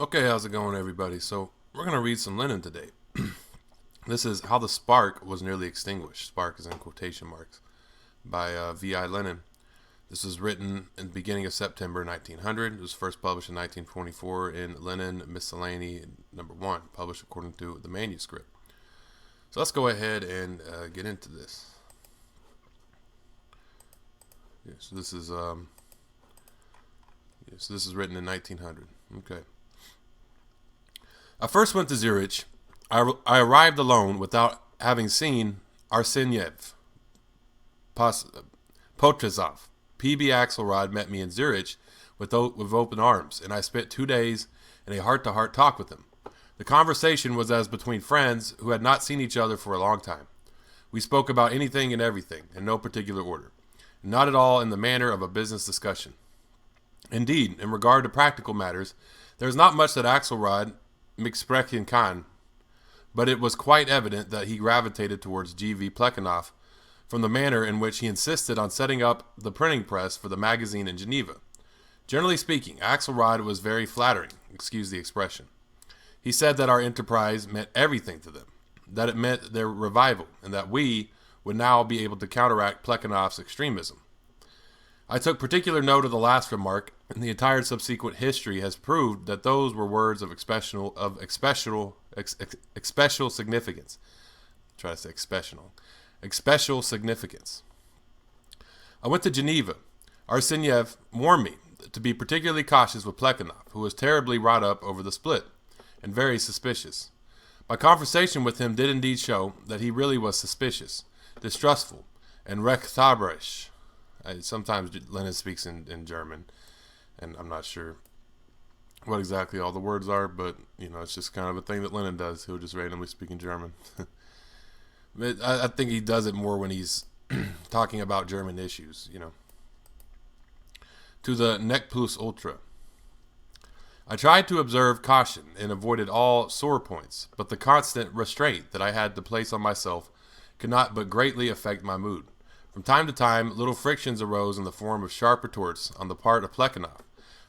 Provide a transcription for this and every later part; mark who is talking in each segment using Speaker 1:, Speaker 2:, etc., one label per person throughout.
Speaker 1: Okay, how's it going, everybody? So, we're going to read some Lenin today. This is How the Spark Was Nearly Extinguished. Spark is in quotation marks. By V.I. Lenin. This was written in the beginning of September 1900. It was first published in 1924 in Lenin Miscellany number 1, published according to the manuscript. So let's go ahead and get into this. So this is this is written in 1900. Okay. I first went to Zurich. I arrived alone without having seen Arseniev, Potrezov. P.B. Axelrod met me in Zurich with open arms, and I spent 2 days in a heart-to-heart talk with him. The conversation was as between friends who had not seen each other for a long time. We spoke about anything and everything, in no particular order, not at all in the manner of a business discussion. Indeed, in regard to practical matters, there is not much that Axelrod mitsprechen kann, but it was quite evident that he gravitated towards G.V. Plekhanov from the manner in which he insisted on setting up the printing press for the magazine in Geneva. Generally speaking, Axelrod was very flattering, excuse the expression. He said that our enterprise meant everything to them, that it meant their revival, and that we would now be able to counteract Plekhanov's extremism. I took particular note of the last remark, and the entire subsequent history has proved that those were words of especial significance. Try to say special significance. I went to Geneva. Arseniev warned me to be particularly cautious with Plekhanov, who was terribly wrought up over the split, and very suspicious. My conversation with him did indeed show that he really was suspicious, distrustful, and rechthaberisch. Sometimes Lenin speaks in German, and I'm not sure what exactly all the words are, but, it's just kind of a thing that Lenin does. He'll just randomly speak in German. I think he does it more when he's talking about German issues, To the nec plus ultra. I tried to observe caution and avoided all sore points, but the constant restraint that I had to place on myself could not but greatly affect my mood. From time to time, little frictions arose in the form of sharp retorts on the part of Plekhanov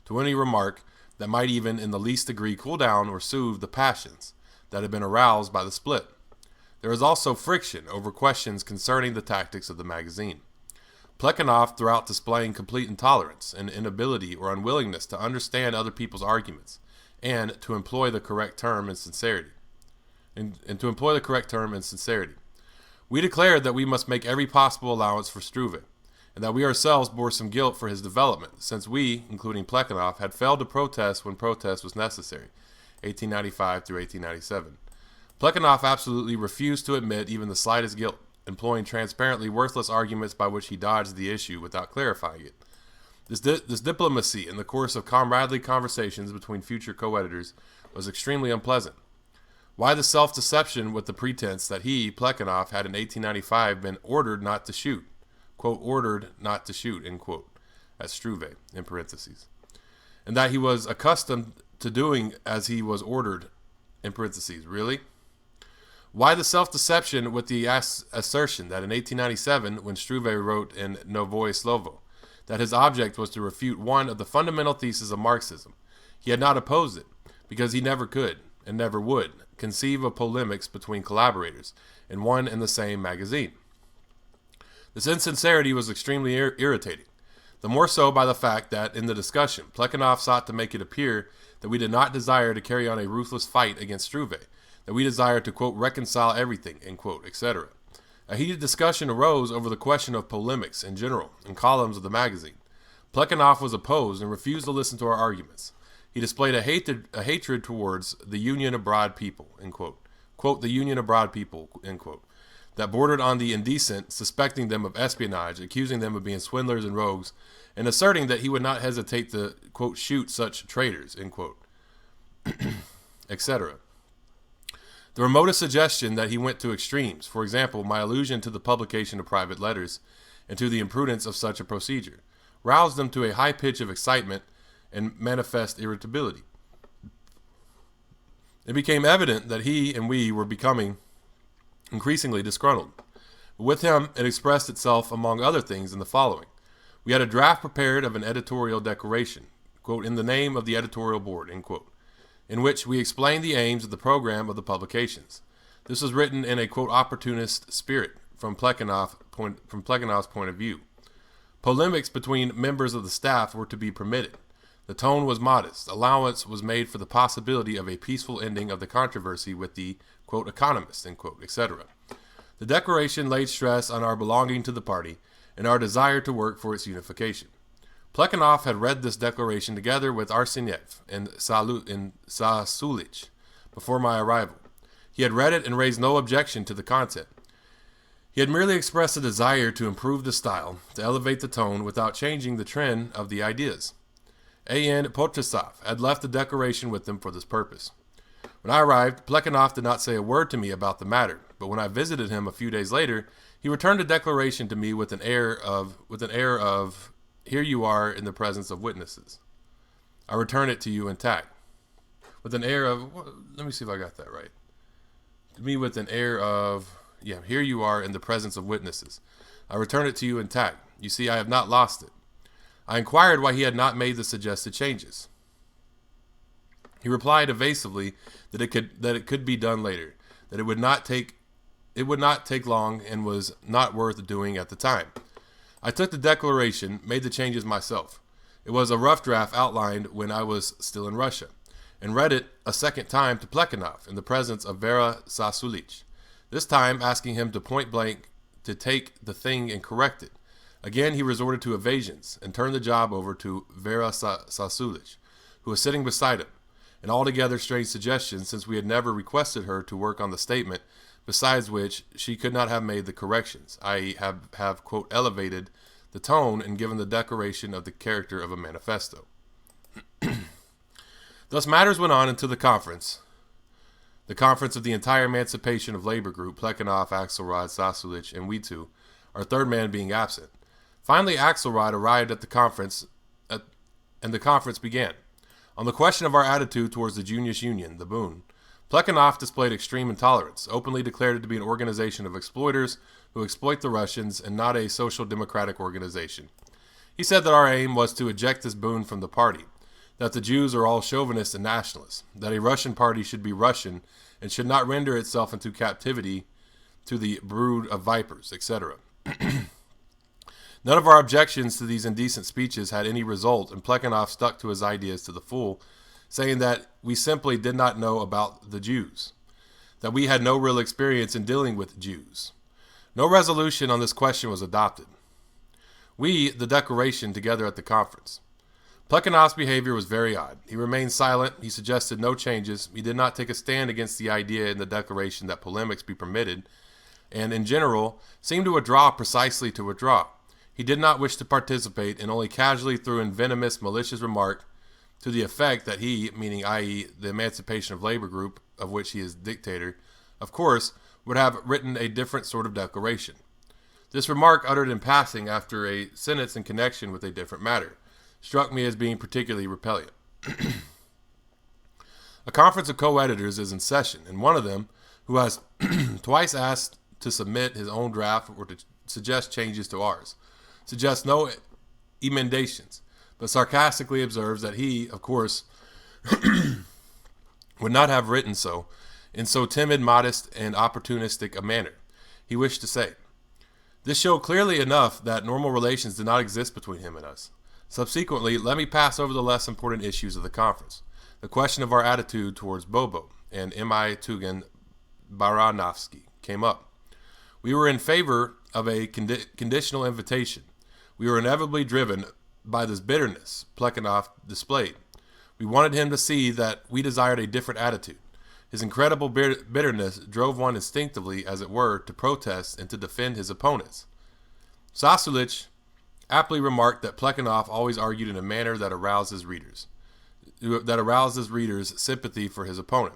Speaker 1: to any remark that might even in the least degree cool down or soothe the passions that had been aroused by the split. There was also friction over questions concerning the tactics of the magazine. Plekhanov, throughout displaying complete intolerance and inability or unwillingness to understand other people's arguments, and to employ the correct term in sincerity, we declared that we must make every possible allowance for Struve, and that we ourselves bore some guilt for his development, since we, including Plekhanov, had failed to protest when protest was necessary, 1895 through 1897. Plekhanov absolutely refused to admit even the slightest guilt, employing transparently worthless arguments by which he dodged the issue without clarifying it. This diplomacy in the course of comradely conversations between future co-editors was extremely unpleasant. Why the self-deception with the pretense that he, Plekhanov, had in 1895 been ordered not to shoot, quote, ordered not to shoot, end quote, at Struve, in parentheses, and that he was accustomed to doing as he was ordered, in parentheses, really? Why the self-deception with the assertion that in 1897, when Struve wrote in Novoe Slovo, that his object was to refute one of the fundamental theses of Marxism, he had not opposed it, because he never could, and never would, conceive of polemics between collaborators in one and the same magazine. This insincerity was extremely irritating, the more so by the fact that, in the discussion, Plekhanov sought to make it appear that we did not desire to carry on a ruthless fight against Struve, that we desired to, quote, reconcile everything, end quote, etc. A heated discussion arose over the question of polemics in general in columns of the magazine. Plekhanov was opposed and refused to listen to our arguments. He displayed a hatred towards the Union of Broad People, end quote, the Union of Broad People, end quote, that bordered on the indecent, suspecting them of espionage, accusing them of being swindlers and rogues, and asserting that he would not hesitate to, quote, shoot such traitors, end quote, etc. The remotest suggestion that he went to extremes, for example, my allusion to the publication of private letters, and to the imprudence of such a procedure, roused them to a high pitch of excitement and manifest irritability. It became evident that he and we were becoming increasingly disgruntled. With him, it expressed itself, among other things, in the following. We had a draft prepared of an editorial declaration, quote, in the name of the editorial board, end quote. in which we explained the aims of the program of the publications. This was written in a, quote, opportunist spirit from Plekhanov's point of view. Polemics between members of the staff were to be permitted. The tone was modest. Allowance was made for the possibility of a peaceful ending of the controversy with the, quote, economists, end quote, etc. The declaration laid stress on our belonging to the party and our desire to work for its unification. Plekhanov had read this declaration together with Arseniev and Sasulich before my arrival. He had read it and raised no objection to the content. He had merely expressed a desire to improve the style, to elevate the tone without changing the trend of the ideas. A.N. Potrasov had left the declaration with them for this purpose. When I arrived, Plekhanov did not say a word to me about the matter, but when I visited him a few days later, he returned the declaration to me with an air of, here you are in the presence of witnesses. I return it to you intact. With an air of, let me see if I got that right. To me with an air of, here you are in the presence of witnesses. I return it to you intact. You see, I have not lost it. I inquired why he had not made the suggested changes. He replied evasively that it could be done later, that it would not take long and was not worth doing at the time. I took the declaration, made the changes myself. It was a rough draft outlined when I was still in Russia, and read it a second time to Plekhanov in the presence of Vera Sasulich, this time asking him to point blank to take the thing and correct it. Again, he resorted to evasions and turned the job over to Vera Sasulich, who was sitting beside him, an altogether strange suggestion since we had never requested her to work on the statement, besides which she could not have made the corrections, i.e. have quote, elevated the tone and given the declaration of the character of a manifesto. Thus matters went on until the conference of the entire Emancipation of Labor Group, Plekhanov, Axelrod, Sasulich, and we two, our third man being absent. Finally, Axelrod arrived at the conference, and the conference began. On the question of our attitude towards the Junius Union, the Bund, Plekhanov displayed extreme intolerance, openly declared it to be an organization of exploiters who exploit the Russians and not a social democratic organization. He said that our aim was to eject this Bund from the party, that the Jews are all chauvinists and nationalists, that a Russian party should be Russian and should not render itself into captivity to the brood of vipers, etc. None of our objections to these indecent speeches had any result, and Plekhanov stuck to his ideas to the full, saying that we simply did not know about the Jews, that we had no real experience in dealing with Jews. No resolution on this question was adopted. We, the declaration, together at the conference. Plekhanov's behavior was very odd. He remained silent. He suggested no changes. He did not take a stand against the idea in the declaration that polemics be permitted, and in general seemed to withdraw precisely to withdraw. He did not wish to participate and only casually threw in venomous, malicious remark to the effect that he, meaning i.e. the Emancipation of Labor Group, of which he is dictator, of course, would have written a different sort of declaration. This remark, uttered in passing after a sentence in connection with a different matter, struck me as being particularly repellent. A conference of co-editors is in session, and one of them, who has twice asked to submit his own draft or to suggest changes to ours, suggests no emendations, but sarcastically observes that he, of course, would not have written so, in so timid, modest, and opportunistic a manner. He wished to say, this showed clearly enough that normal relations did not exist between him and us. Subsequently, let me pass over the less important issues of the conference. The question of our attitude towards Bobo and M.I. Tugan Baranovsky came up. We were in favor of a conditional invitation. We were inevitably driven by this bitterness Plekhanov displayed. We wanted him to see that we desired a different attitude. His incredible bitterness drove one instinctively, as it were, to protest and to defend his opponents. Sasulich aptly remarked that Plekhanov always argued in a manner that aroused his readers' sympathy for his opponent.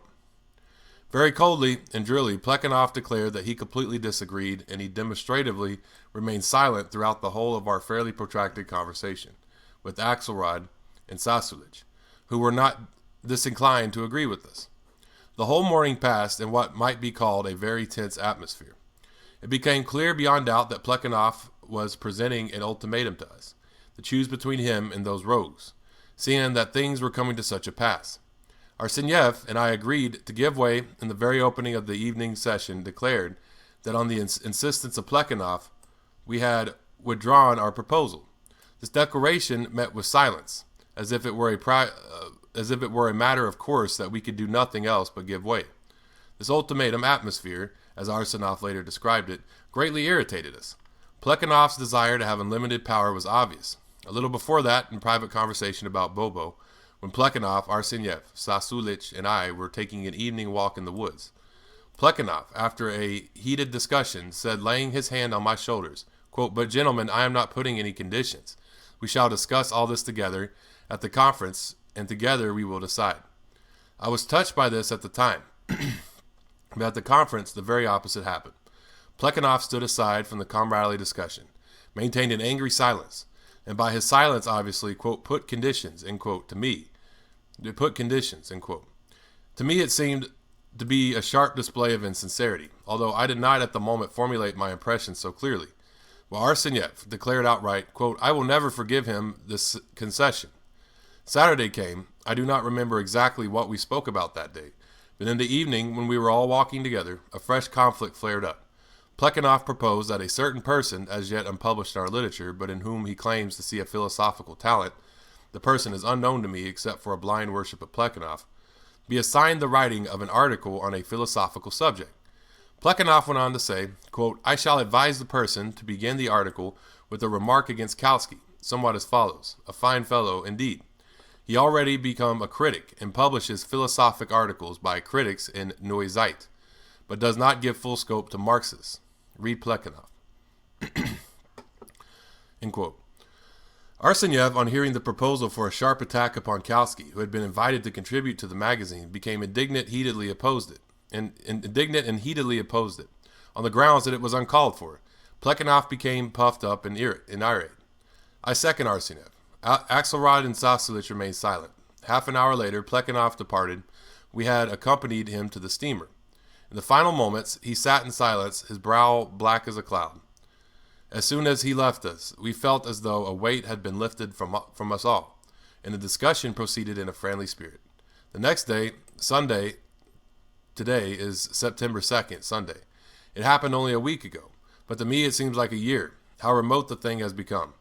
Speaker 1: Very coldly and drily, Plekhanov declared that he completely disagreed, and he demonstratively remained silent throughout the whole of our fairly protracted conversation with Axelrod and Sasulich, who were not disinclined to agree with us. The whole morning passed in what might be called a very tense atmosphere. It became clear beyond doubt that Plekhanov was presenting an ultimatum to us, to choose between him and those rogues, seeing that things were coming to such a pass. Arsenyev and I agreed to give way, and the very opening of the evening session declared that on the insistence of Plekhanov, we had withdrawn our proposal. This declaration met with silence, as if it were a matter of course that we could do nothing else but give way. This ultimatum atmosphere, as Arsenov later described it, greatly irritated us. Plekhanov's desire to have unlimited power was obvious. A little before that, in private conversation about Bobo, when Plekhanov, Arsenyev, Sasulich, and I were taking an evening walk in the woods, Plekhanov, after a heated discussion, said, laying his hand on my shoulders, quote, "But gentlemen, I am not putting any conditions. We shall discuss all this together at the conference, and together we will decide." I was touched by this at the time, but at the conference, the very opposite happened. Plekhanov stood aside from the comradely discussion, maintained an angry silence, and by his silence, obviously, quote, put conditions, end quote, to me. Put conditions, end quote. To me, it seemed to be a sharp display of insincerity, although I did not at the moment formulate my impression so clearly. While Arsenyev declared outright, quote, "I will never forgive him this concession." Saturday came. I do not remember exactly what we spoke about that day, but in the evening, when we were all walking together, a fresh conflict flared up. Plekhanov proposed that a certain person, as yet unpublished in our literature, but in whom he claims to see a philosophical talent, the person is unknown to me except for a blind worship of Plekhanov, be assigned the writing of an article on a philosophical subject. Plekhanov went on to say, quote, "I shall advise the person to begin the article with a remark against Kautsky, somewhat as follows. A fine fellow, indeed. He already become a critic and publishes philosophic articles by critics in Neue Zeit, but does not give full scope to Marxists. Read Plekhanov." End quote. Arsenyev, on hearing the proposal for a sharp attack upon Kautsky, who had been invited to contribute to the magazine, became indignant and heatedly opposed it, on the grounds that it was uncalled for. Plekhanov became puffed up and irate. I second Arsenyev. Axelrod and Sasulich remained silent. Half an hour later, Plekhanov departed. We had accompanied him to the steamer. In the final moments, he sat in silence, his brow black as a cloud. As soon as he left us, we felt as though a weight had been lifted from us all, and the discussion proceeded in a friendly spirit. The next day, Sunday, today is September 2nd, Sunday. It happened only a week ago, but to me it seems like a year. How remote the thing has become.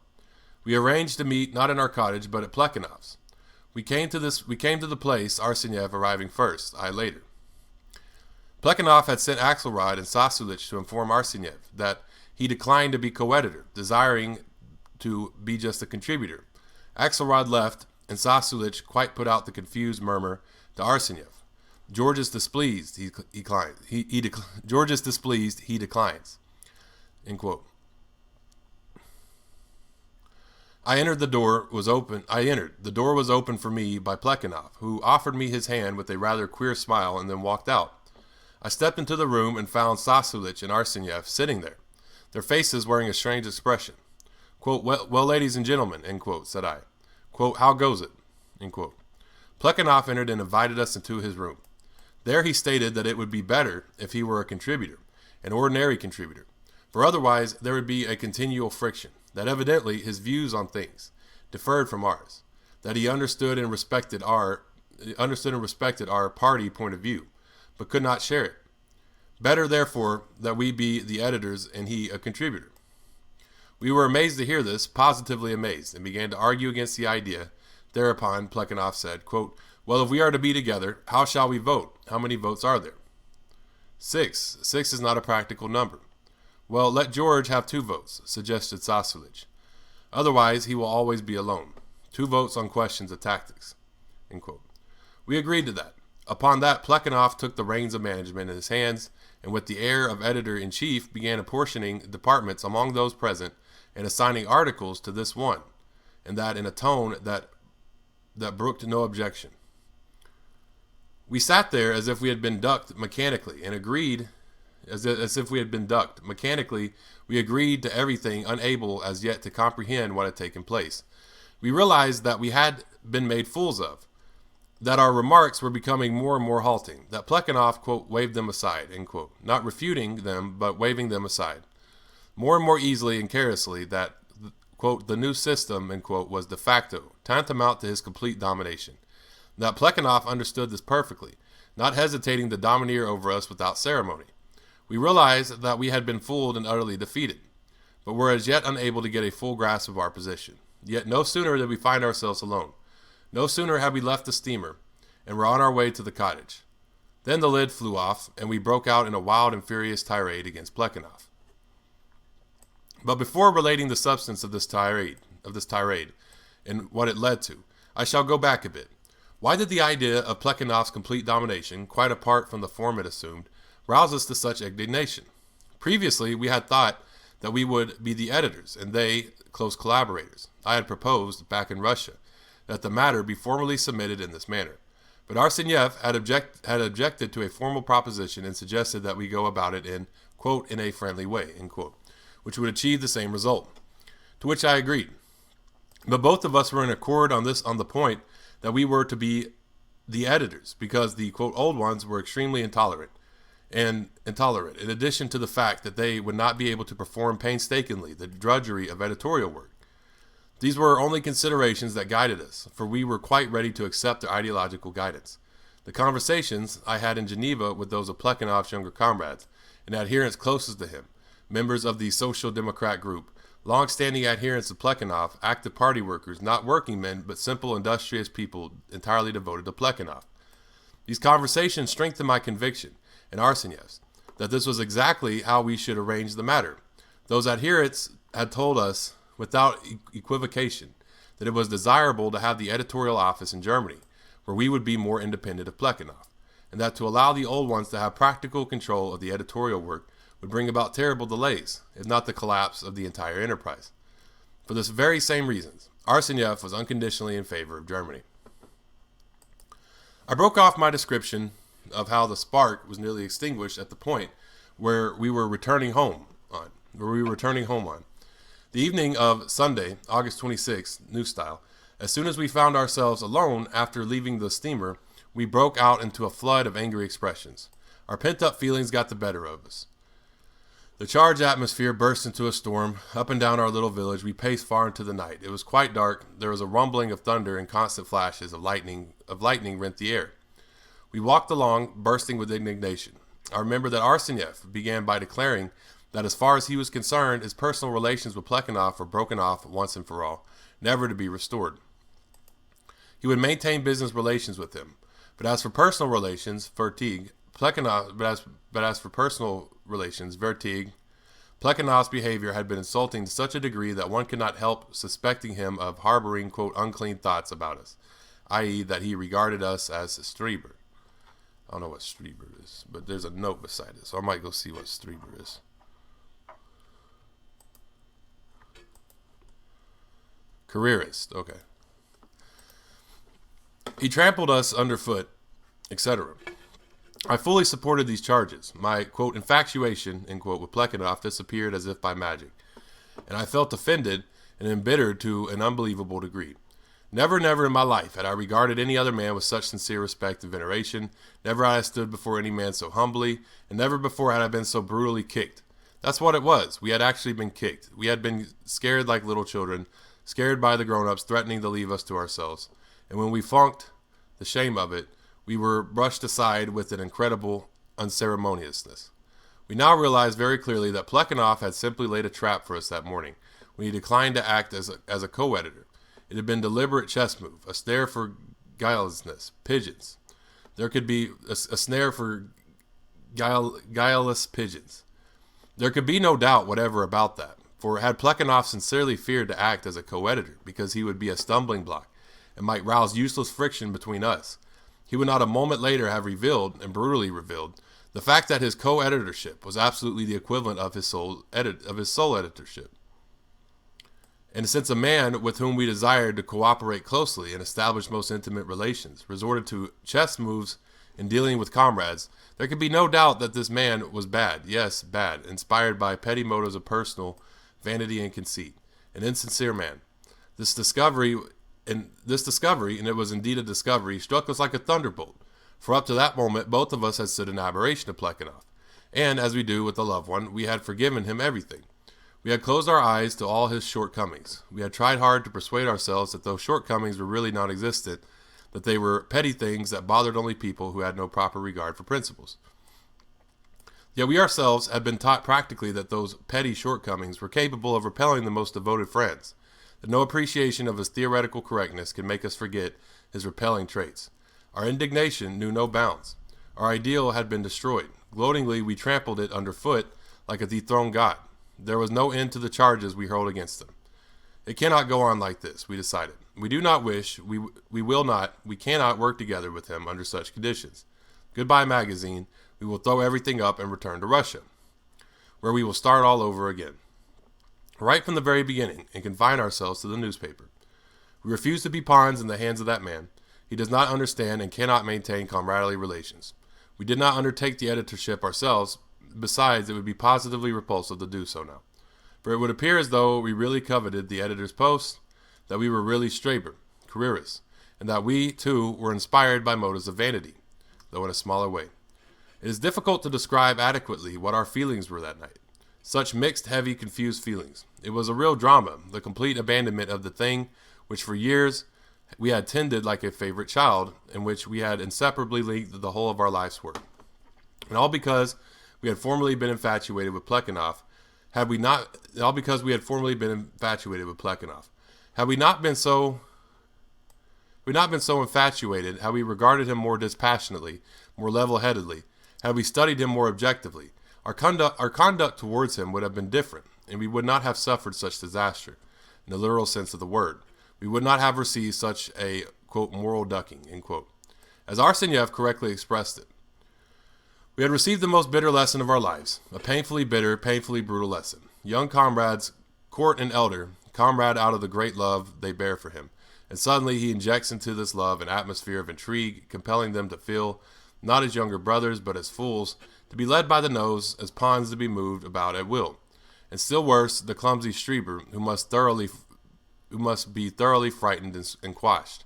Speaker 1: We arranged to meet not in our cottage, but at Plekhanov's. We came to the place, Arsenyev arriving first, I later. Plekhanov had sent Axelrod and Sasulich to inform Arsenyev that he declined to be co-editor, desiring to be just a contributor. Axelrod left, and Sasulich quite put out the confused murmur to Arsenyev. George is displeased, he declines. End quote. I entered. The door was open. The door was opened for me by Plekhanov, who offered me his hand with a rather queer smile and then walked out. I stepped into the room and found Sasulich and Arsenyev sitting there, their faces wearing a strange expression. Quote, well, ladies and gentlemen, end quote, said I. Quote, how goes it? End quote. Plekhanov entered and invited us into his room. There he stated that it would be better if he were a contributor, an ordinary contributor, for otherwise there would be a continual friction, that evidently his views on things differed from ours, that he understood and respected our party point of view, but could not share it. Better, therefore, that we be the editors and he a contributor. We were amazed to hear this, positively amazed, and began to argue against the idea. Thereupon Plekhanov said, quote, well, if we are to be together, how shall we vote? How many votes are there? 6. 6 is not a practical number. Well, let George have 2 votes, suggested Sasulich. Otherwise, he will always be alone. 2 votes on questions of tactics. End quote. We agreed to that. Upon that, Plekhanov took the reins of management in his hands, and with the air of editor-in-chief began apportioning departments among those present and assigning articles to this one, and that in a tone that brooked no objection. We sat there as if we had been ducked mechanically and agreed we agreed to everything, unable as yet to comprehend what had taken place. We realized that we had been made fools of, that our remarks were becoming more and more halting, that Plekhanov, quote, waved them aside, end quote, not refuting them, but waving them aside, more and more easily and carelessly, that, quote, the new system, end quote, was de facto, tantamount to his complete domination. That Plekhanov understood this perfectly, not hesitating to domineer over us without ceremony. We realized that we had been fooled and utterly defeated, but were as yet unable to get a full grasp of our position. Yet no sooner did we find ourselves alone. No sooner had we left the steamer and were on our way to the cottage. Then the lid flew off, and we broke out in a wild and furious tirade against Plekhanov. But before relating the substance of this tirade and what it led to, I shall go back a bit. Why did the idea of Plekhanov's complete domination, quite apart from the form it assumed, rouse us to such indignation? Previously, we had thought that we would be the editors, and they close collaborators. I had proposed, back in Russia, that the matter be formally submitted in this manner. But Arsenyev had objected to a formal proposition and suggested that we go about it in, quote, in a friendly way, end quote, which would achieve the same result. To which I agreed. But both of us were in accord on the point that we were to be the editors, because the, quote, old ones were extremely intolerant, in addition to the fact that they would not be able to perform painstakingly the drudgery of editorial work. These were only considerations that guided us, for we were quite ready to accept their ideological guidance. The conversations I had in Geneva with those of Plekhanov's younger comrades, and adherents closest to him, members of the Social Democrat group, long-standing adherents of Plekhanov, active party workers, not working men, but simple, industrious people entirely devoted to Plekhanov. These conversations strengthened my conviction, and Arsenyev's, that this was exactly how we should arrange the matter. Those adherents had told us, without equivocation, that it was desirable to have the editorial office in Germany, where we would be more independent of Plekhanov, and that to allow the old ones to have practical control of the editorial work would bring about terrible delays, if not the collapse of the entire enterprise. For this very same reasons, Arsenyev was unconditionally in favor of Germany. I broke off my description of how the spark was nearly extinguished at the point where we were returning home on. The evening of Sunday, August 26th, New Style, as soon as we found ourselves alone after leaving the steamer, we broke out into a flood of angry expressions. Our pent-up feelings got the better of us. The charged atmosphere burst into a storm. Up and down our little village, we paced far into the night. It was quite dark. There was a rumbling of thunder, and constant flashes of lightning rent the air. We walked along, bursting with indignation. I remember that Arsenyev began by declaring that as far as he was concerned, his personal relations with Plekhanov were broken off once and for all, never to be restored. He would maintain business relations with him, but as for personal relations, Plekhanov's behavior had been insulting to such a degree that one could not help suspecting him of harboring, quote, unclean thoughts about us, i.e. that he regarded us as Streber. I don't know what Streber is, but there's a note beside it, so I might go see what Streber is. Careerist, okay. He trampled us underfoot, etc. I fully supported these charges. My, quote, infatuation, end quote, with Plekhanov disappeared as if by magic, and I felt offended and embittered to an unbelievable degree. Never in my life had I regarded any other man with such sincere respect and veneration. Never had I stood before any man so humbly, and never before had I been so brutally kicked. That's what it was. We had actually been kicked. We had been scared like little children, scared by the grown-ups threatening to leave us to ourselves. And when we funked the shame of it, we were brushed aside with an incredible unceremoniousness. We now realized very clearly that Plekhanov had simply laid a trap for us that morning when he declined to act as a co-editor. It had been a deliberate chess move, a snare for guilelessness, pigeons. There could be a snare for guileless pigeons. There could be no doubt whatever about that, for had Plekhanov sincerely feared to act as a co-editor because he would be a stumbling block and might rouse useless friction between us, he would not a moment later have revealed, and brutally revealed, the fact that his co-editorship was absolutely the equivalent of his sole editorship. And since a man with whom we desired to cooperate closely and establish most intimate relations resorted to chess moves in dealing with comrades, there could be no doubt that this man was bad, yes, bad, inspired by petty motives of personal vanity and conceit, an insincere man. This discovery, and it was indeed a discovery, struck us like a thunderbolt, for up to that moment both of us had stood in aberration of Plekhanov, and, as we do with a loved one, we had forgiven him everything. We had closed our eyes to all his shortcomings. We had tried hard to persuade ourselves that those shortcomings were really non-existent, that they were petty things that bothered only people who had no proper regard for principles. Yet we ourselves had been taught practically that those petty shortcomings were capable of repelling the most devoted friends, that no appreciation of his theoretical correctness could make us forget his repelling traits. Our indignation knew no bounds. Our ideal had been destroyed. Gloatingly, we trampled it underfoot like a dethroned god. There was no end to the charges we hurled against him. It cannot go on like this, we decided. We do not wish, we will not, we cannot work together with him under such conditions. Goodbye, magazine. We will throw everything up and return to Russia, where we will start all over again. Right from the very beginning, and confine ourselves to the newspaper. We refuse to be pawns in the hands of that man. He does not understand and cannot maintain comradely relations. We did not undertake the editorship ourselves. Besides, it would be positively repulsive to do so now. For it would appear as though we really coveted the editor's post, that we were really Straber, careerists, and that we, too, were inspired by motives of vanity, though in a smaller way. It is difficult to describe adequately what our feelings were that night. Such mixed, heavy, confused feelings. It was a real drama, the complete abandonment of the thing which for years we had tended like a favorite child, in which we had inseparably linked the whole of our life's work. And all because we had formerly been infatuated with Plekhanov. Had we not been so infatuated, had we regarded him more dispassionately, more level-headedly, had we studied him more objectively, our conduct towards him would have been different, and we would not have suffered such disaster, in the literal sense of the word. We would not have received such a, quote, moral ducking, end quote, as Arsenyev correctly expressed it. We had received the most bitter lesson of our lives, a painfully bitter, painfully brutal lesson. Young comrades, court and elder, comrade out of the great love they bear for him, and suddenly he injects into this love an atmosphere of intrigue, compelling them to feel, not as younger brothers, but as fools, to be led by the nose, as pawns to be moved about at will. And still worse, the clumsy Streber, who must be thoroughly frightened and quashed.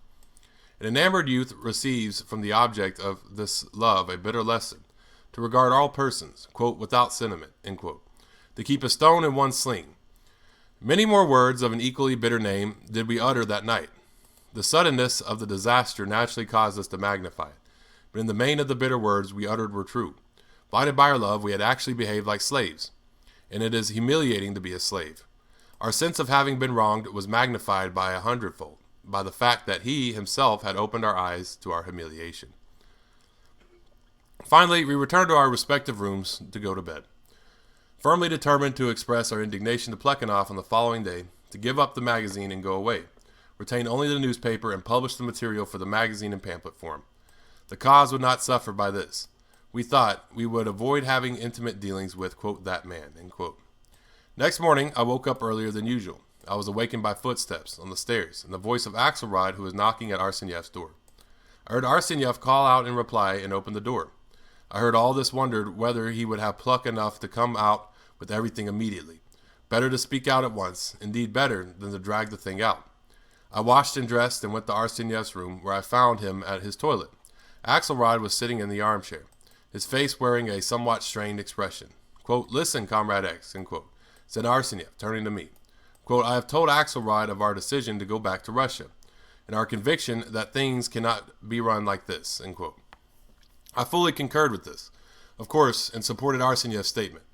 Speaker 1: An enamored youth receives from the object of this love a bitter lesson, to regard all persons, quote, without sentiment, end quote, to keep a stone in one's sling. Many more words of an equally bitter name did we utter that night. The suddenness of the disaster naturally caused us to magnify it, but in the main of the bitter words we uttered were true. Blinded by our love, we had actually behaved like slaves, and it is humiliating to be a slave. Our sense of having been wronged was magnified by 100-fold, by the fact that he himself had opened our eyes to our humiliation. Finally, we returned to our respective rooms to go to bed, firmly determined to express our indignation to Plekhanov on the following day, to give up the magazine and go away, retain only the newspaper, and publish the material for the magazine in pamphlet form. The cause would not suffer by this. We thought we would avoid having intimate dealings with, quote, that man, end quote. Next morning, I woke up earlier than usual. I was awakened by footsteps on the stairs and the voice of Axelrod, who was knocking at Arsenyev's door. I heard Arsenyev call out in reply and open the door. I heard all this, wondered whether he would have pluck enough to come out with everything immediately. Better to speak out at once, indeed better than to drag the thing out. I washed and dressed and went to Arsenyev's room, where I found him at his toilet. Axelrod was sitting in the armchair, his face wearing a somewhat strained expression. Quote, listen, Comrade X, end quote, said Arsenyev, turning to me. Quote, I have told Axelrod of our decision to go back to Russia, and our conviction that things cannot be run like this, end quote. I fully concurred with this, of course, and supported Arsenyev's statement.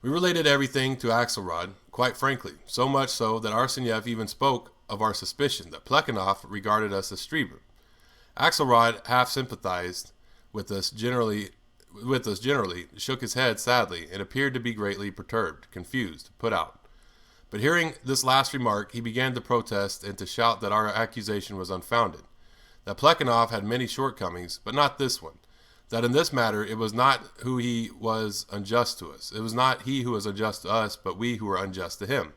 Speaker 1: We related everything to Axelrod, quite frankly, so much so that Arsenyev even spoke of our suspicion that Plekhanov regarded us as Streber. Axelrod half sympathized with us generally, shook his head sadly, and appeared to be greatly perturbed, confused, put out. But hearing this last remark, he began to protest and to shout that our accusation was unfounded, that Plekhanov had many shortcomings, but not this one, that in this matter it was not who he was unjust to us. It was not he who was unjust to us, but we who were unjust to him.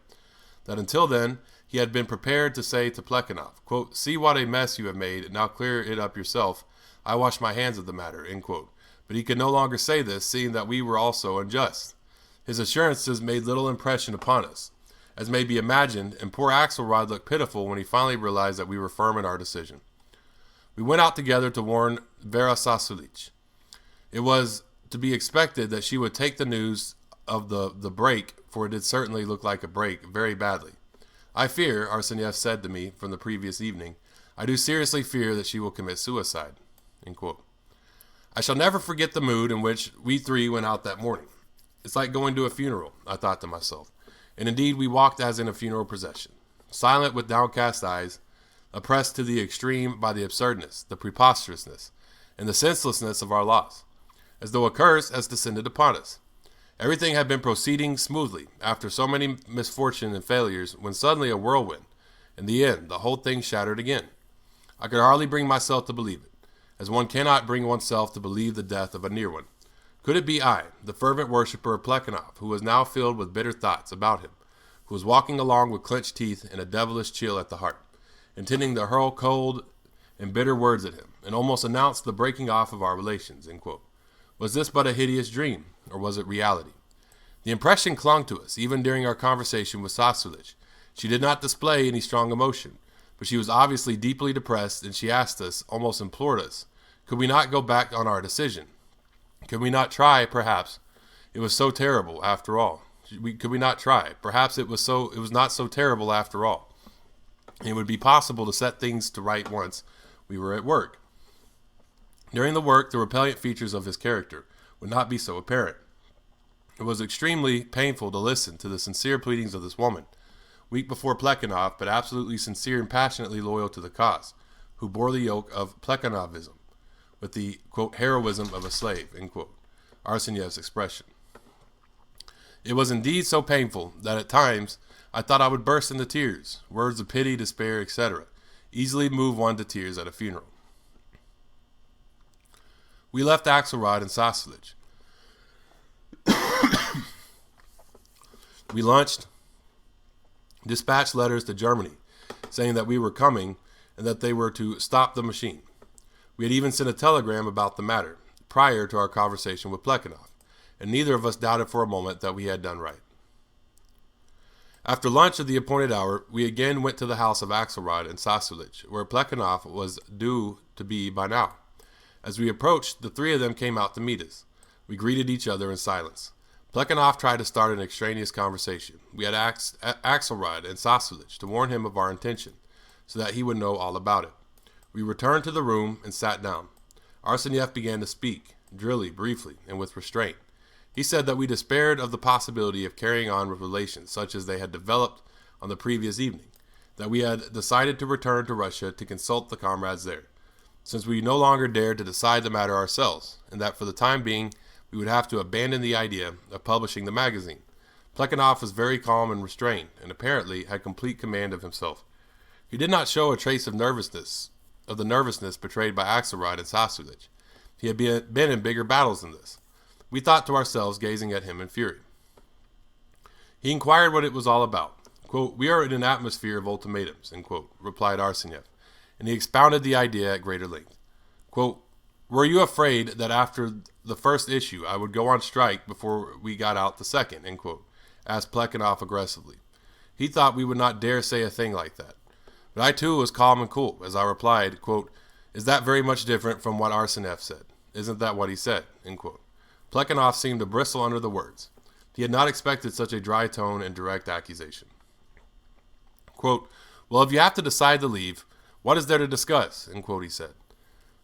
Speaker 1: That until then, he had been prepared to say to Plekhanov, quote, see what a mess you have made, now clear it up yourself. I wash my hands of the matter, end quote. But he could no longer say this, seeing that we were also unjust. His assurances made little impression upon us, as may be imagined, and poor Axelrod looked pitiful when he finally realized that we were firm in our decision. We went out together to warn Vera Sasulich. It was to be expected that she would take the news of the break, for it did certainly look like a break, very badly. I fear, Arsenyev said to me from the previous evening, I do seriously fear that she will commit suicide." End quote. I shall never forget the mood in which we three went out that morning. It's like going to a funeral, I thought to myself. And indeed, we walked as in a funeral procession, silent with downcast eyes, oppressed to the extreme by the absurdness, the preposterousness, and the senselessness of our loss, as though a curse has descended upon us. Everything had been proceeding smoothly after so many misfortunes and failures, when suddenly a whirlwind. In the end, the whole thing shattered again. I could hardly bring myself to believe it, as one cannot bring oneself to believe the death of a near one. Could it be I, the fervent worshipper of Plekhanov, who was now filled with bitter thoughts about him, who was walking along with clenched teeth and a devilish chill at the heart, intending to hurl cold and bitter words at him, and almost announce the breaking off of our relations? End quote. Was this but a hideous dream, or was it reality? The impression clung to us, even during our conversation with Sasulich. She did not display any strong emotion, but she was obviously deeply depressed, and she asked us, almost implored us, could we not go back on our decision? Could we not try, perhaps? It was so terrible, after all. Could we not try? Perhaps it was not so terrible after all. It would be possible to set things to right once we were at work. During the work, the repellent features of his character would not be so apparent. It was extremely painful to listen to the sincere pleadings of this woman, weak before Plekhanov, but absolutely sincere and passionately loyal to the cause, who bore the yoke of Plekhanovism with the, quote, heroism of a slave, end quote, Arsenyev's expression. It was indeed so painful that at times I thought I would burst into tears. Words of pity, despair, etc. easily move one to tears at a funeral. We left Axelrod and Sasulich. We lunched, dispatched letters to Germany, saying that we were coming and that they were to stop the machine. We had even sent a telegram about the matter, prior to our conversation with Plekhanov, and neither of us doubted for a moment that we had done right. After lunch at the appointed hour, we again went to the house of Axelrod and Sasulich, where Plekhanov was due to be by now. As we approached, the three of them came out to meet us. We greeted each other in silence. Plekhanov tried to start an extraneous conversation. We had asked Axelrod and Sasulich to warn him of our intention, so that he would know all about it. We returned to the room and sat down. Arseniev began to speak, drily, briefly, and with restraint. He said that we despaired of the possibility of carrying on with relations such as they had developed on the previous evening, that we had decided to return to Russia to consult the comrades there, since we no longer dared to decide the matter ourselves, and that for the time being we would have to abandon the idea of publishing the magazine. Plekhanov was very calm and restrained, and apparently had complete command of himself. He did not show a trace of the nervousness betrayed by Axelrod and Sasulich. He had been in bigger battles than this. We thought to ourselves, gazing at him in fury. He inquired what it was all about. Quote, "We are in an atmosphere of ultimatums," end quote, replied Arseniev, and he expounded the idea at greater length. Quote, "Were you afraid that after the first issue I would go on strike before we got out the second?" End quote, asked Plekhanov aggressively. He thought we would not dare say a thing like that. But I too was calm and cool as I replied, quote, "Is that very much different from what Arseniev said? Isn't that what he said?" End quote. Plekhanov seemed to bristle under the words. He had not expected such a dry tone and direct accusation. Quote, "Well, if you have to decide to leave, what is there to discuss?" End quote, he said.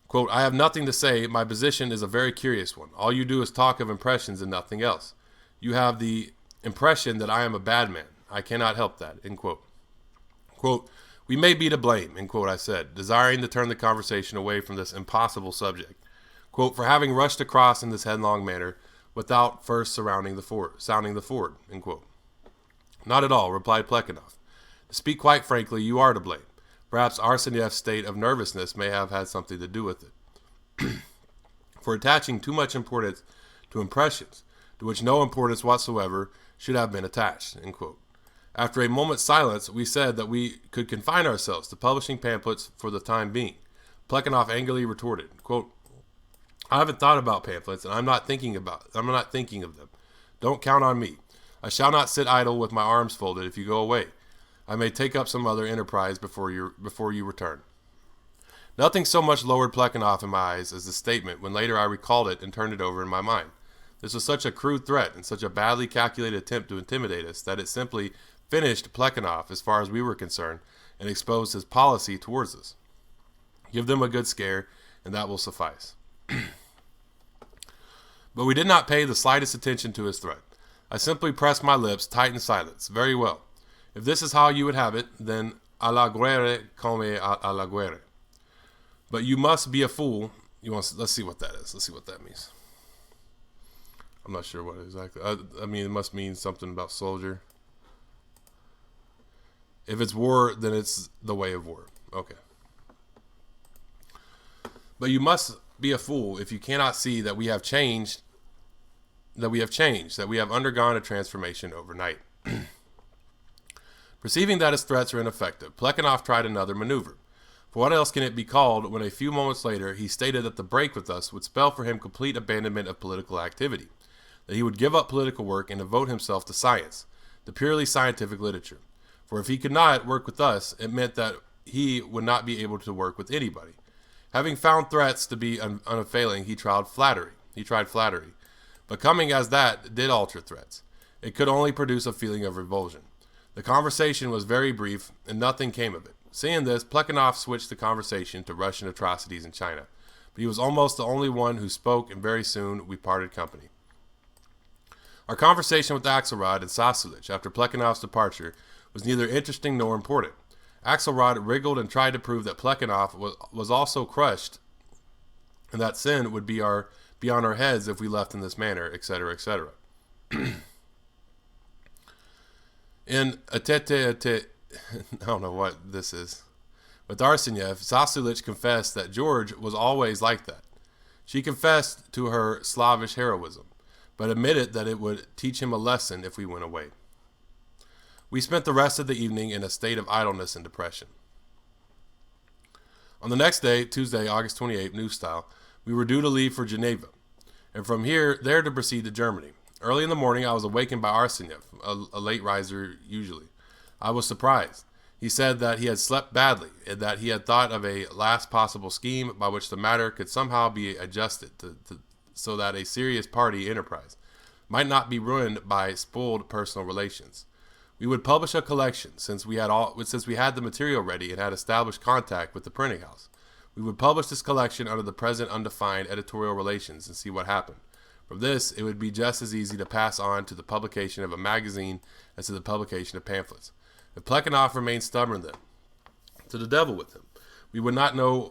Speaker 1: Quote, "I have nothing to say. My position is a very curious one. All you do is talk of impressions and nothing else. You have the impression that I am a bad man. I cannot help that." End quote. Quote, "We may be to blame," end quote, I said, desiring to turn the conversation away from this impossible subject. Quote, "for having rushed across in this headlong manner without first sounding the ford," end quote. "Not at all," replied Plekhanov. "To speak quite frankly, you are to blame. Perhaps Arseniev's state of nervousness may have had something to do with it. For attaching too much importance to impressions, to which no importance whatsoever should have been attached," end quote. After a moment's silence, we said that we could confine ourselves to publishing pamphlets for the time being. Plekhanov angrily retorted, quote, "I haven't thought about pamphlets, and I'm not thinking of them. Don't count on me. I shall not sit idle with my arms folded if you go away. I may take up some other enterprise before you return." Nothing so much lowered Plekhanov in my eyes as the statement when later I recalled it and turned it over in my mind. This was such a crude threat and such a badly calculated attempt to intimidate us that it simply finished Plekhanov as far as we were concerned and exposed his policy towards us. Give them a good scare, and that will suffice. But we did not pay the slightest attention to his threat. I simply pressed my lips tight in silence. Very well. If this is how you would have it, then a la guerre come a la guerre. But you must be a fool. Let's see what that is. Let's see what that means. I'm not sure what exactly. I mean, it must mean something about soldier. If it's war, then it's the way of war. Okay. But you must be a fool if you cannot see that we have changed, that we have undergone a transformation overnight. Perceiving that his threats were ineffective, Plekhanov tried another maneuver. For what else can it be called when a few moments later he stated that the break with us would spell for him complete abandonment of political activity, that he would give up political work and devote himself to science, to purely scientific literature. For if he could not work with us, it meant that he would not be able to work with anybody. Having found threats to be unavailing, he tried flattery. But coming as that did alter threats. It could only produce a feeling of revulsion. The conversation was very brief, and nothing came of it. Seeing this, Plekhanov switched the conversation to Russian atrocities in China. But he was almost the only one who spoke, and very soon we parted company. Our conversation with Axelrod and Sasulich after Plekhanov's departure was neither interesting nor important. Axelrod wriggled and tried to prove that Plekhanov was also crushed, and that sin would be on our heads if we left in this manner, etc., etc. In a tete-a-tete, I don't know what this is, with Arsenyev, Sasulich confessed that George was always like that. She confessed to her Slavish heroism, but admitted that it would teach him a lesson if we went away. We spent the rest of the evening in a state of idleness and depression. On the next day, Tuesday, August 28, New Style, we were due to leave for Geneva, and from there to proceed to Germany. Early in the morning, I was awakened by Arsenyev, a late riser usually. I was surprised. He said that he had slept badly, and that he had thought of a last possible scheme by which the matter could somehow be adjusted so that a serious party enterprise might not be ruined by spoiled personal relations. We would publish a collection, since we had the material ready and had established contact with the printing house. We would publish this collection under the present undefined editorial relations and see what happened. From this, it would be just as easy to pass on to the publication of a magazine as to the publication of pamphlets. If Plekhanov remained stubborn, then to the devil with him. We would know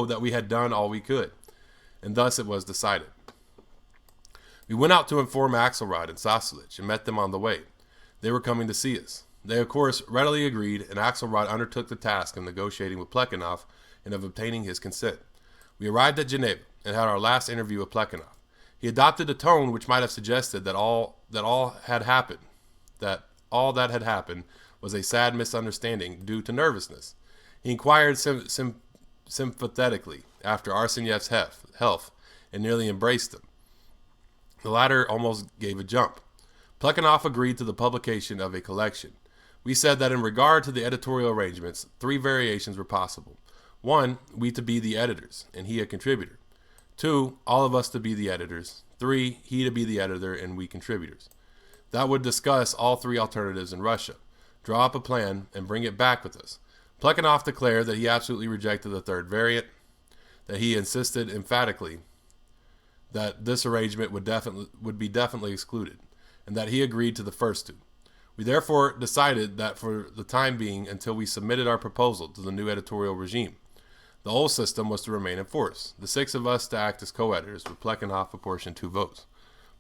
Speaker 1: that we had done all we could, and thus it was decided. We went out to inform Axelrod and Sasulich and met them on the way. They were coming to see us. They, of course, readily agreed, and Axelrod undertook the task of negotiating with Plekhanov and of obtaining his consent. We arrived at Geneva and had our last interview with Plekhanov. He adopted a tone which might have suggested that all that had happened was a sad misunderstanding due to nervousness. He inquired sympathetically after Arsenyev's health and nearly embraced him. The latter almost gave a jump. Plekhanov agreed to the publication of a collection. We said that in regard to the editorial arrangements, 3 variations were possible. 1, we to be the editors, and he a contributor. 2, all of us to be the editors. 3, he to be the editor, and we contributors. That would discuss all 3 alternatives in Russia, draw up a plan, and bring it back with us. Plekhanov declared that he absolutely rejected the 3rd variant, that he insisted emphatically that this arrangement would be definitely excluded, and that he agreed to the first 2. We therefore decided that for the time being, until we submitted our proposal to the new editorial regime, the old system was to remain in force, the 6 of us to act as co-editors, with Plekhanov apportioned 2 votes.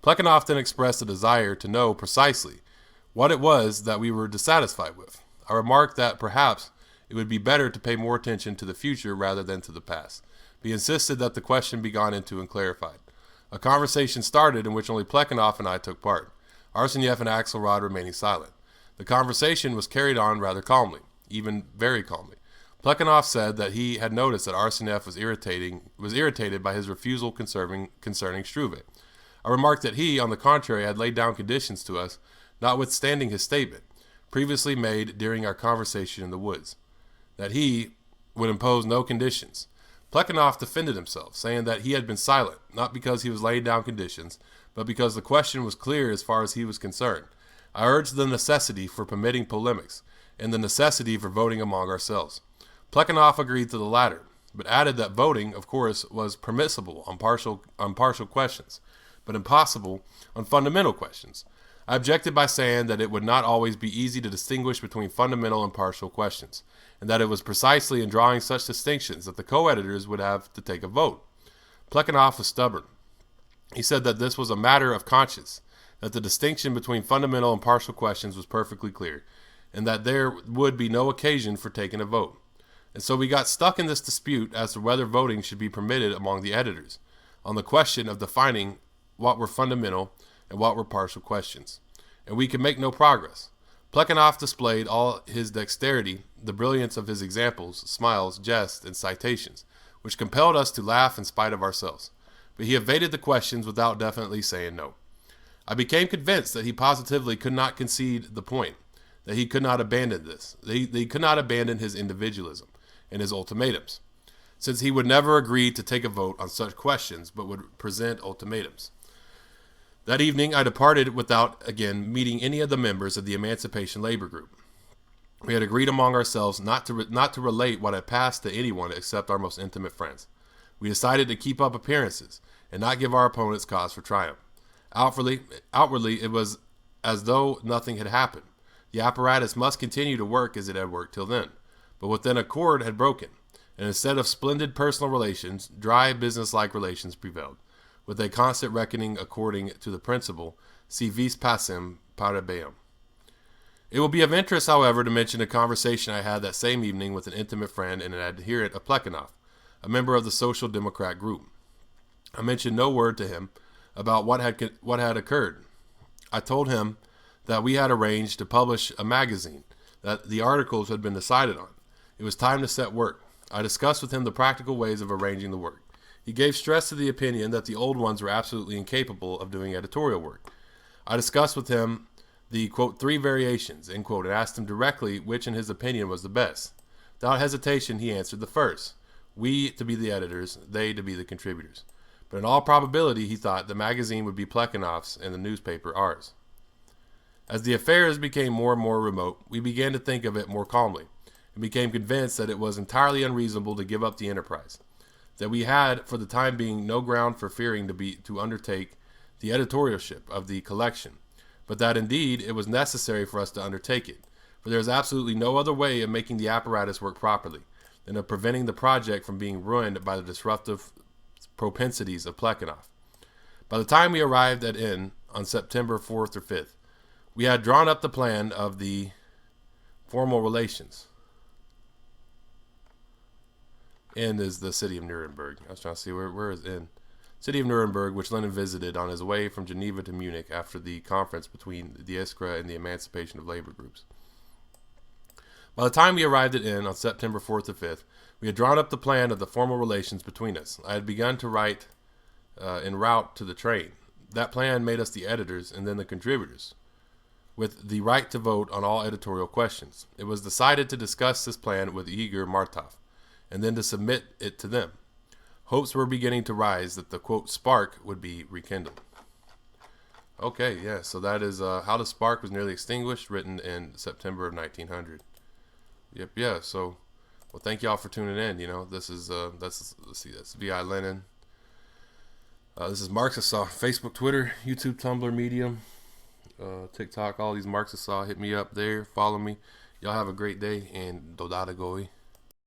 Speaker 1: Plekhanov then expressed a desire to know precisely what it was that we were dissatisfied with. I remarked that perhaps it would be better to pay more attention to the future rather than to the past. He insisted that the question be gone into and clarified. A conversation started in which only Plekhanov and I took part, Arsenyev and Axelrod remaining silent. The conversation was carried on rather calmly, even very calmly. Plekhanov said that he had noticed that Arsenyev was irritated by his refusal concerning Struve. I remarked that he, on the contrary, had laid down conditions to us, notwithstanding his statement, previously made during our conversation in the woods, that he would impose no conditions. Plekhanov defended himself, saying that he had been silent, not because he was laying down conditions, but because the question was clear as far as he was concerned. I urged the necessity for permitting polemics, and the necessity for voting among ourselves. Plekhanov agreed to the latter, but added that voting, of course, was permissible on partial questions, but impossible on fundamental questions. I objected by saying that it would not always be easy to distinguish between fundamental and partial questions, and that it was precisely in drawing such distinctions that the co-editors would have to take a vote. Plekhanov was stubborn. He said that this was a matter of conscience, that the distinction between fundamental and partial questions was perfectly clear, and that there would be no occasion for taking a vote. And so we got stuck in this dispute as to whether voting should be permitted among the editors, on the question of defining what were fundamental and what were partial questions. And we could make no progress. Plekhanov displayed all his dexterity, the brilliance of his examples, smiles, jests, and citations, which compelled us to laugh in spite of ourselves. But he evaded the questions without definitely saying no. I became convinced that he positively could not concede the point, that he could not abandon this, that he could not abandon his individualism and his ultimatums, since he would never agree to take a vote on such questions, but would present ultimatums. That evening, I departed without again meeting any of the members of the Emancipation Labor Group. We had agreed among ourselves not to relate what had passed to anyone except our most intimate friends. We decided to keep up appearances and not give our opponents cause for triumph. Outwardly, it was as though nothing had happened. The apparatus must continue to work as it had worked till then. But within a chord had broken, and instead of splendid personal relations, dry business-like relations prevailed, with a constant reckoning according to the principle, si vis pacem, para beam. It will be of interest, however, to mention a conversation I had that same evening with an intimate friend and an adherent of Plekhanov, a member of the Social Democrat group. I mentioned no word to him about what had occurred. I told him that we had arranged to publish a magazine, that the articles had been decided on. It was time to set work. I discussed with him the practical ways of arranging the work. He gave stress to the opinion that the old ones were absolutely incapable of doing editorial work. I discussed with him the, quote, 3 variations, end quote, and asked him directly which in his opinion was the best. Without hesitation, he answered the first. We to be the editors, they to be the contributors. But in all probability, he thought the magazine would be Plekhanov's and the newspaper ours. As the affairs became more and more remote, we began to think of it more calmly, and became convinced that it was entirely unreasonable to give up the enterprise, that we had, for the time being, no ground for fearing to undertake the editorialship of the collection, but that indeed it was necessary for us to undertake it, for there is absolutely no other way of making the apparatus work properly than of preventing the project from being ruined by the disruptive propensities of Plekhanov. By the time we arrived at N on September 4th or 5th, we had drawn up the plan of the formal relations. N is the city of Nuremberg. I was trying to see where is N? City of Nuremberg, which Lenin visited on his way from Geneva to Munich after the conference between the Iskra and the Emancipation of Labor Groups. By the time we arrived at N on September 4th or 5th, we had drawn up the plan of the formal relations between us. I had begun to write en route to the train. That plan made us the editors and then the contributors, with the right to vote on all editorial questions. It was decided to discuss this plan with Igor Martov, and then to submit it to them. Hopes were beginning to rise that the, quote, spark would be rekindled. Okay, yeah, so that is How the Spark Was Nearly Extinguished, written in September of 1900. Yep, yeah, so, well, thank y'all for tuning in. You know, this is, that's V.I. Lenin. This is Marxist Saw. Facebook, Twitter, YouTube, Tumblr, Medium, TikTok, all these Marxist Saw. Hit me up there, follow me. Y'all have a great day, and Dodada Goi.